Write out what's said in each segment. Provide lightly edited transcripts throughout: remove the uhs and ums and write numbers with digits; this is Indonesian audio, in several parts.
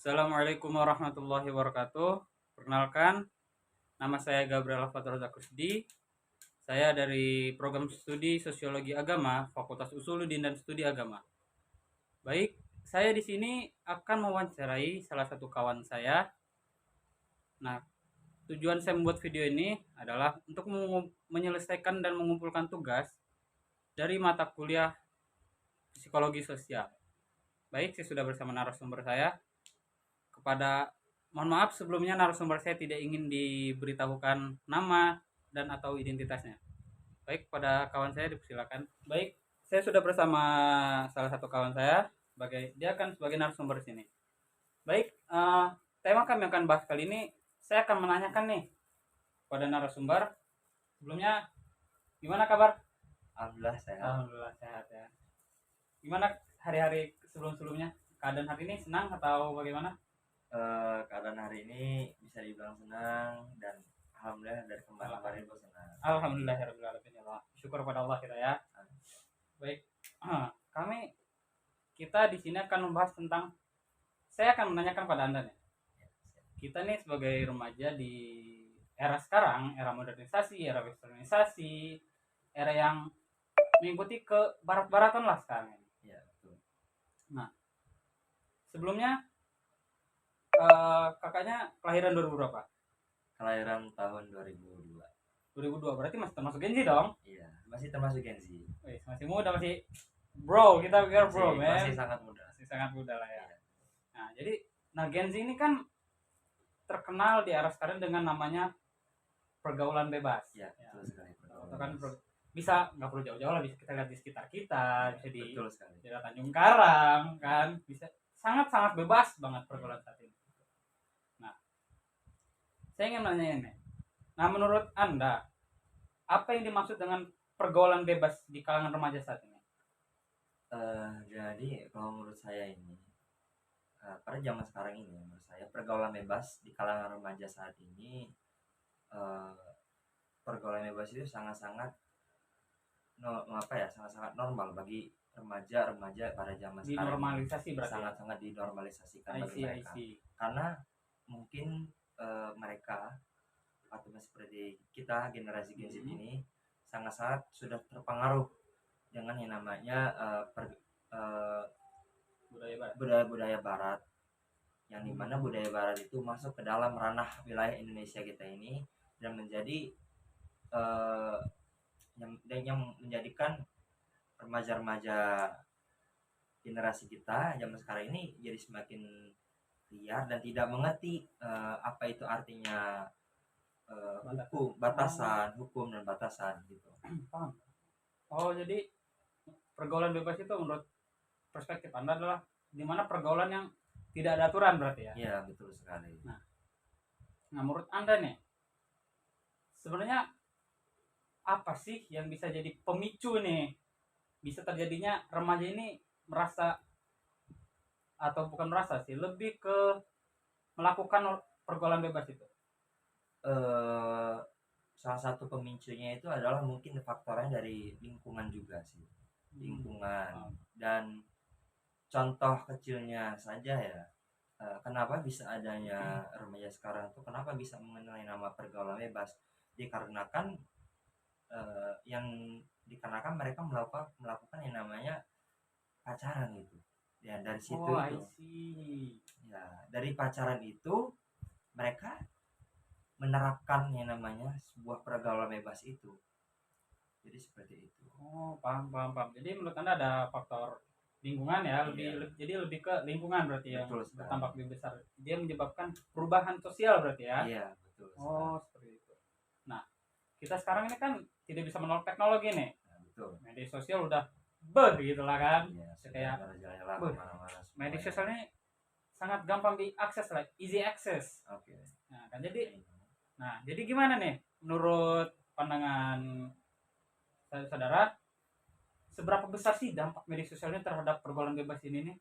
Assalamualaikum warahmatullahi wabarakatuh. Perkenalkan, nama saya Gabriel Fatur Zakusdi. Saya dari program studi Sosiologi Agama, Fakultas Usuluddin dan Studi Agama. Baik, saya di sini akan mewawancarai salah satu kawan saya. Nah, tujuan saya membuat video ini adalah untuk menyelesaikan dan mengumpulkan tugas dari mata kuliah Psikologi Sosial. Baik, saya sudah bersama narasumber saya. Mohon maaf sebelumnya, narasumber saya tidak ingin diberitahukan nama dan atau identitasnya. Baik, pada kawan saya dipersilakan. Baik, saya sudah bersama salah satu kawan saya dia akan sebagai narasumber di sini. Baik, tema kami akan bahas kali ini, saya akan menanyakan nih pada narasumber. Sebelumnya, gimana kabar? Alhamdulillah sehat. Alhamdulillah sehat ya. Gimana hari-hari sebelum-sebelumnya? Keadaan hari ini senang atau bagaimana? Keadaan hari ini bisa dibilang senang dan alhamdulillah dari kemarin gue senang. Alhamdulillah ya rabbil alamin ya Allah. Syukur pada Allah kita ya. Baik. Kita di sini akan membahas tentang, saya akan menanyakan pada Anda nih. Kita nih sebagai remaja di era sekarang, era modernisasi, era westernisasi, era yang mengikuti ke barat-baratan lah sekarang ini. Ya, betul. Nah, sebelumnya kakaknya kelahiran 2000 berapa? Kelahiran tahun 2002. 2002 berarti masih termasuk Gen Z dong? Iya, masih termasuk Gen Z. Masih muda, masih bro, kita biar bro, masih sangat muda. Masih sangat muda lah ya. Nah, jadi Gen Z ini kan terkenal di era sekarang dengan namanya pergaulan bebas. Ya, betul sekali. Itu kan bisa nggak perlu jauh-jauh lah, bisa kita lihat di sekitar kita, bisa di daerah Tanjung Karang kan, bisa sangat-sangat bebas banget pergaulan saat ini. Nah, saya ingin nanya ini. Nah, menurut Anda, apa yang dimaksud dengan pergaulan bebas di kalangan remaja saat ini? Jadi kalau menurut saya ini, pada zaman sekarang ini, menurut saya pergaulan bebas di kalangan remaja saat ini, pergaulan bebas itu sangat-sangat sangat-sangat normal bagi remaja pada zaman sekarang. Dinormalisasi berarti sangat-sangat dinormalisasikan bagi mereka. Karena mungkin mereka atau seperti kita generasi Gen Z ini sangat-sangat sudah terpengaruh dengan yang namanya budaya barat, yang dimana budaya barat itu masuk ke dalam ranah wilayah Indonesia kita ini dan menjadi yang menjadikan remaja-remaja generasi kita zaman sekarang ini jadi semakin liar dan tidak mengerti apa itu artinya hukum dan batasan gitu. Oh, jadi pergaulan bebas itu menurut perspektif Anda adalah dimana pergaulan yang tidak ada aturan berarti ya? Iya, betul sekali. Nah, menurut Anda nih, sebenarnya apa sih yang bisa jadi pemicu nih bisa terjadinya remaja ini merasa, atau bukan merasa sih, lebih ke melakukan pergaulan bebas itu? Salah satu pemicunya itu adalah mungkin faktornya dari lingkungan juga sih. Lingkungan. Dan contoh kecilnya saja ya, kenapa bisa adanya remaja sekarang tuh, kenapa bisa mengenai nama pergaulan bebas, dikarenakan dikarenakan mereka melakukan yang namanya pacaran gitu ya. Dari situ ya, dari pacaran itu mereka menerapkan yang namanya sebuah pergaulan bebas itu. Jadi seperti itu. Paham. Jadi menurut Anda ada faktor lingkungan ya, jadi lebih ke lingkungan berarti ya, bertambah lebih besar. Dia menyebabkan perubahan sosial berarti ya. Iya, betul. Seperti itu. Nah, kita sekarang ini kan tidak bisa menolak teknologi nih. Betul. Media sosial udah gitu lah kan. Kayak media sosial ini sangat gampang diakses lah, easy access. Nah, kan jadi gimana nih menurut pandangan saudara, seberapa besar sih dampak media sosial ini terhadap pergaulan bebas ini nih?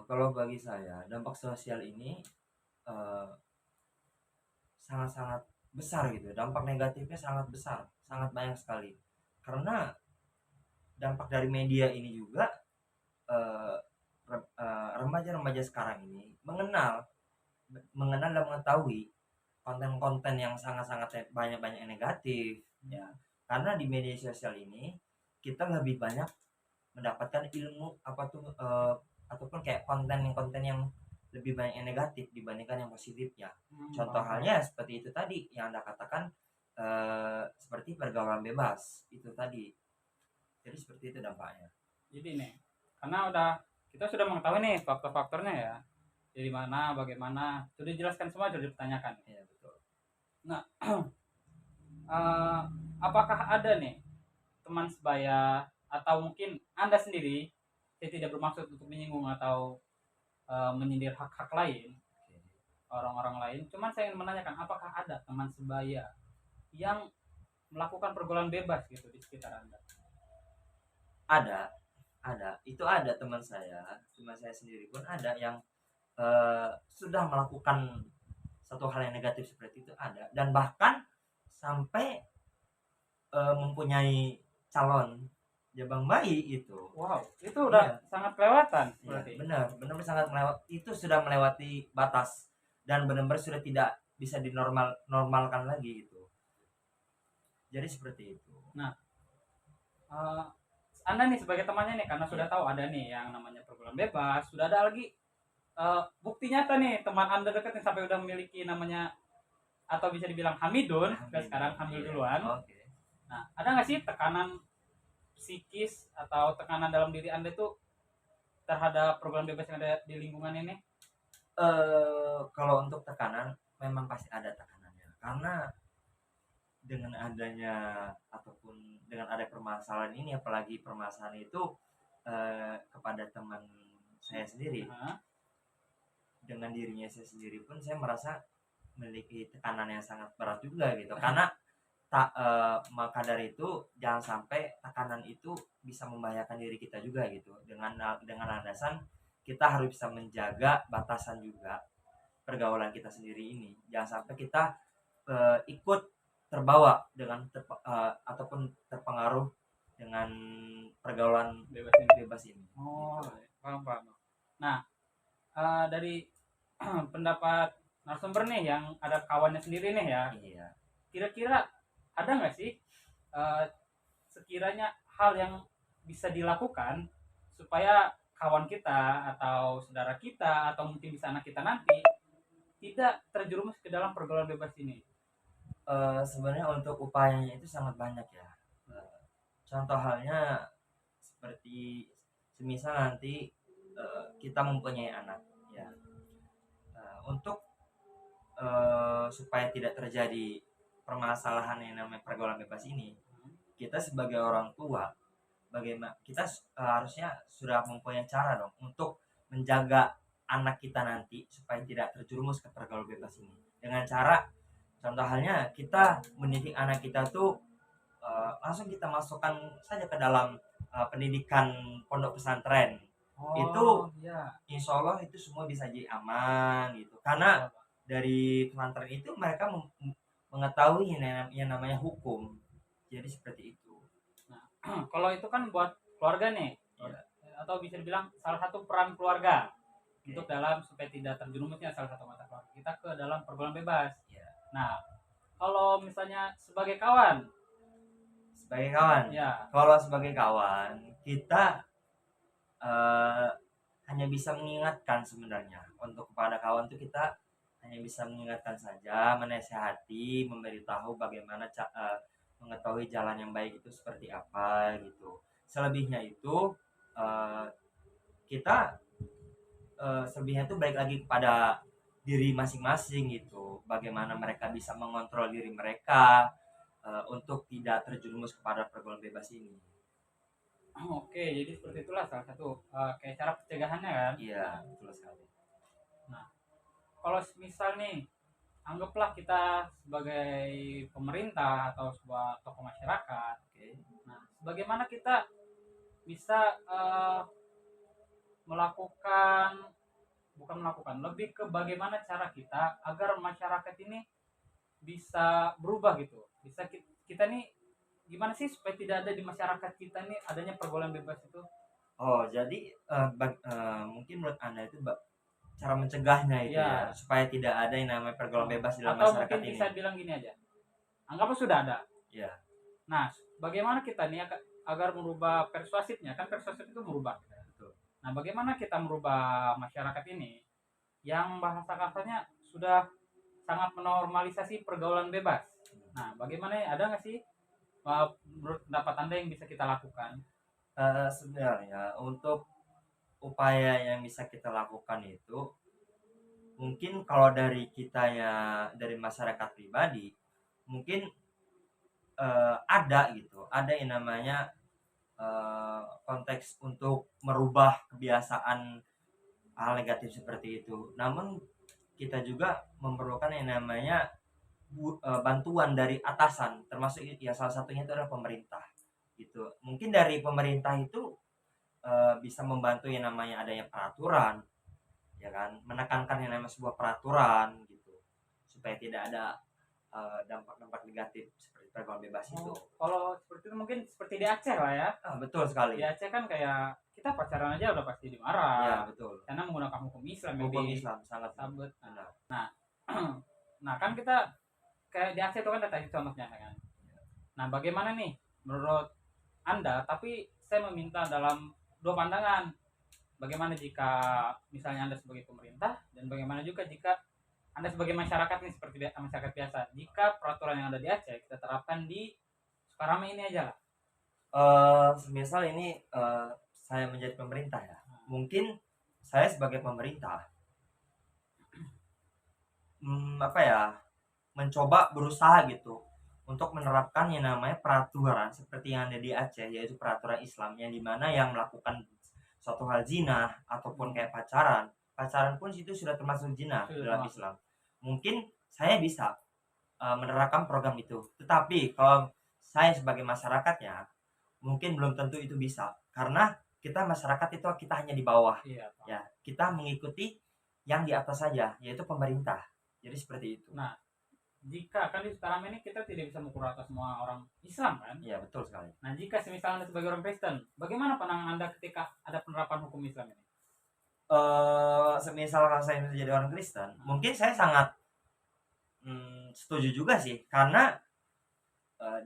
Kalau bagi saya dampak sosial ini sangat-sangat besar gitu. Dampak negatifnya sangat besar, sangat banyak sekali. Karena dampak dari media ini juga remaja-remaja sekarang ini mengenal mengenal dan mengetahui konten-konten yang sangat-sangat banyak-banyak yang negatif ya. Karena di media sosial ini kita lebih banyak mendapatkan ilmu ataupun kayak konten yang lebih banyak yang negatif dibandingkan yang positifnya. Contoh halnya seperti itu tadi yang Anda katakan, seperti pergaulan bebas itu tadi. Jadi seperti itu dampaknya. Jadi nih, karena kita sudah mengetahui nih faktor-faktornya ya. Jadi mana, bagaimana, sudah dijelaskan semua, sudah dipertanyakan. Ya betul. Nah, apakah ada nih teman sebaya atau mungkin Anda sendiri, saya tidak bermaksud untuk menyinggung atau menyindir hak-hak lain orang-orang lain, cuman saya ingin menanyakan apakah ada teman sebaya yang melakukan pergaulan bebas gitu di sekitar Anda? Ada itu ada teman saya sendiri pun ada yang sudah melakukan satu hal yang negatif seperti itu, ada, dan bahkan sampai mempunyai calon jabang bayi itu. Wow, itu udah Iya. sangat kelewatan berarti. Iya, benar sangat itu sudah melewati batas dan benar-benar sudah tidak bisa normalkan lagi gitu. Jadi seperti itu. Nah, Anda nih sebagai temannya nih, karena sudah tahu ada nih yang namanya pergaulan bebas, sudah ada lagi bukti nyata nih teman Anda dekat nih sampai udah memiliki namanya atau bisa dibilang Hamidun, sekarang hamil duluan. Okay. Nah, ada nggak sih tekanan psikis atau tekanan dalam diri Anda itu terhadap pergaulan bebas yang ada di lingkungan ini? Kalau untuk tekanan memang pasti ada tekanannya, karena dengan adanya ataupun dengan ada permasalahan ini, apalagi permasalahan itu kepada teman saya sendiri, dengan dirinya saya sendiri pun saya merasa memiliki tekanan yang sangat berat juga gitu. Karena maka dari itu jangan sampai tekanan itu bisa membahayakan diri kita juga gitu, dengan alasan kita harus bisa menjaga batasan juga pergaulan kita sendiri ini. Jangan sampai kita ikut terbawa dengan ataupun terpengaruh dengan pergaulan bebas ini. Oh, gitu. paham. Nah, dari pendapat narasumber nih yang ada kawannya sendiri nih ya. Iya. Kira-kira ada nggak sih sekiranya hal yang bisa dilakukan supaya kawan kita atau saudara kita atau mungkin bisa anak kita nanti tidak terjerumus ke dalam pergaulan bebas ini? Sebenarnya untuk upayanya itu sangat banyak ya. Contoh halnya seperti semisal nanti kita mempunyai anak ya, untuk supaya tidak terjadi permasalahan yang namanya pergaulan bebas ini, kita sebagai orang tua bagaimana kita harusnya sudah mempunyai cara dong untuk menjaga anak kita nanti supaya tidak terjerumus ke pergaulan bebas ini, dengan cara contoh halnya kita mendidik anak kita tuh langsung kita masukkan saja ke dalam pendidikan pondok pesantren. Itu ya. insya Allah itu semua bisa jadi aman gitu, karena dari pesantren itu mereka mengetahui yang namanya hukum. Jadi seperti itu. Nah, kalau itu kan buat keluarga nih, ya. Atau bisa dibilang salah satu peran keluarga untuk dalam supaya tidak terjerumusnya salah satu mata keluarga kita ke dalam pergaulan bebas. Ya. Nah, kalau misalnya sebagai kawan, ya. Kalau sebagai kawan kita hanya bisa mengingatkan sebenarnya. Untuk kepada kawan itu kita hanya bisa mengingatkan saja, menasihati, memberitahu bagaimana mengetahui jalan yang baik itu seperti apa gitu. Selebihnya itu kita selebihnya itu balik lagi kepada diri masing-masing gitu. Bagaimana mereka bisa mengontrol diri mereka untuk tidak terjerumus kepada pergaulan bebas ini. Oke, jadi seperti itulah salah satu kayak cara pencegahannya kan? Iya, betul sekali. Nah, kalau misal nih, anggaplah kita sebagai pemerintah atau sebuah tokoh masyarakat. Nah, bagaimana kita bisa lebih ke bagaimana cara kita agar masyarakat ini bisa berubah gitu. Bisa kita nih gimana sih supaya tidak ada di masyarakat kita nih adanya pergaulan bebas itu? Oh, jadi mungkin menurut Anda itu cara mencegahnya itu ya, Ya, supaya tidak ada yang namanya pergaulan bebas di dalam atau masyarakat mungkin ini. bisa bilang gini aja, anggaplah sudah ada. Ya, Nah, bagaimana kita nih agar merubah persuasifnya, kan persuasif itu merubah. betul. Nah, bagaimana kita merubah masyarakat ini yang bahasa kasarnya sudah sangat menormalisasi pergaulan bebas. Nah, bagaimana, ada nggak sih menurut pendapat Anda yang bisa kita lakukan? Sebenarnya untuk upaya yang bisa kita lakukan itu mungkin kalau dari kita ya, dari masyarakat pribadi mungkin ada yang namanya konteks untuk merubah kebiasaan hal negatif seperti itu. Namun kita juga memerlukan yang namanya bantuan dari atasan, termasuk ya salah satunya itu adalah pemerintah gitu. Mungkin dari pemerintah itu bisa membantu yang namanya adanya peraturan, ya kan, menekankan yang namanya sebuah peraturan gitu, supaya tidak ada dampak-dampak negatif seperti pergaulan bebas itu. Kalau seperti itu mungkin seperti di Aceh lah ya. Betul sekali. Di Aceh kan kayak kita pacaran aja udah pasti Ya, dimarah. betul. Karena menggunakan hukum Islam Hukum Islam sangat sabut. benar. Nah, nah kan kita kayak di Aceh itu kan tadi contohnya kan. Nah, bagaimana nih menurut Anda? Tapi saya meminta dalam dua pandangan. Bagaimana jika misalnya Anda sebagai pemerintah, dan bagaimana juga jika Anda sebagai masyarakat nih, seperti masyarakat biasa, jika peraturan yang ada di Aceh kita terapkan di Sukarame ini aja lah. Semisal ini saya menjadi pemerintah ya, mungkin saya sebagai pemerintah mencoba berusaha gitu untuk menerapkan yang namanya peraturan seperti yang ada di Aceh, yaitu peraturan Islam yang dimana yang melakukan suatu hal zina ataupun kayak pacaran pun itu sudah termasuk zina dalam Islam. Mungkin saya bisa menerapkan program itu, tetapi kalau saya sebagai masyarakatnya mungkin belum tentu itu bisa, karena kita masyarakat itu kita hanya di bawah. Ya, kita mengikuti yang di atas saja, yaitu pemerintah. Jadi seperti itu. Nah, jika kan di sekarang ini kita tidak bisa mengukur atas semua orang Islam kan? Iya, betul sekali. Nah, jika semisal Anda sebagai orang Kristen, bagaimana pandangan Anda ketika ada penerapan hukum Islam ini? Semisal saya menjadi orang Kristen, mungkin saya sangat setuju juga sih, karena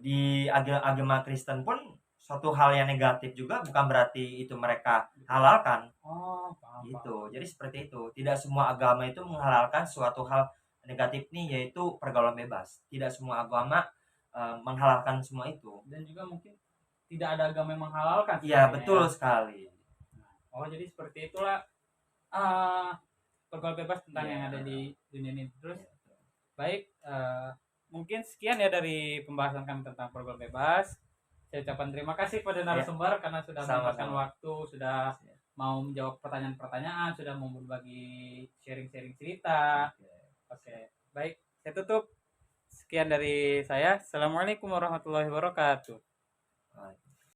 di agama Kristen pun suatu hal yang negatif juga bukan berarti itu mereka halalkan. Gitu. Jadi seperti itu. Tidak semua agama itu menghalalkan suatu hal negatif nih, yaitu pergaulan bebas. Tidak semua agama menghalalkan semua itu. Dan juga mungkin tidak ada agama yang menghalalkan. Iya, betul sekali. Jadi seperti itulah pergaulan bebas tentang yang ada di dunia ini. Terus baik, mungkin sekian ya dari pembahasan kami tentang pergaulan bebas. Saya ucapkan terima kasih kepada narasumber karena sudah menyempatkan waktu, sudah mau menjawab pertanyaan-pertanyaan, sudah mau berbagi sharing-sharing cerita. Oke, baik, saya tutup. Sekian dari saya. Assalamualaikum warahmatullahi wabarakatuh.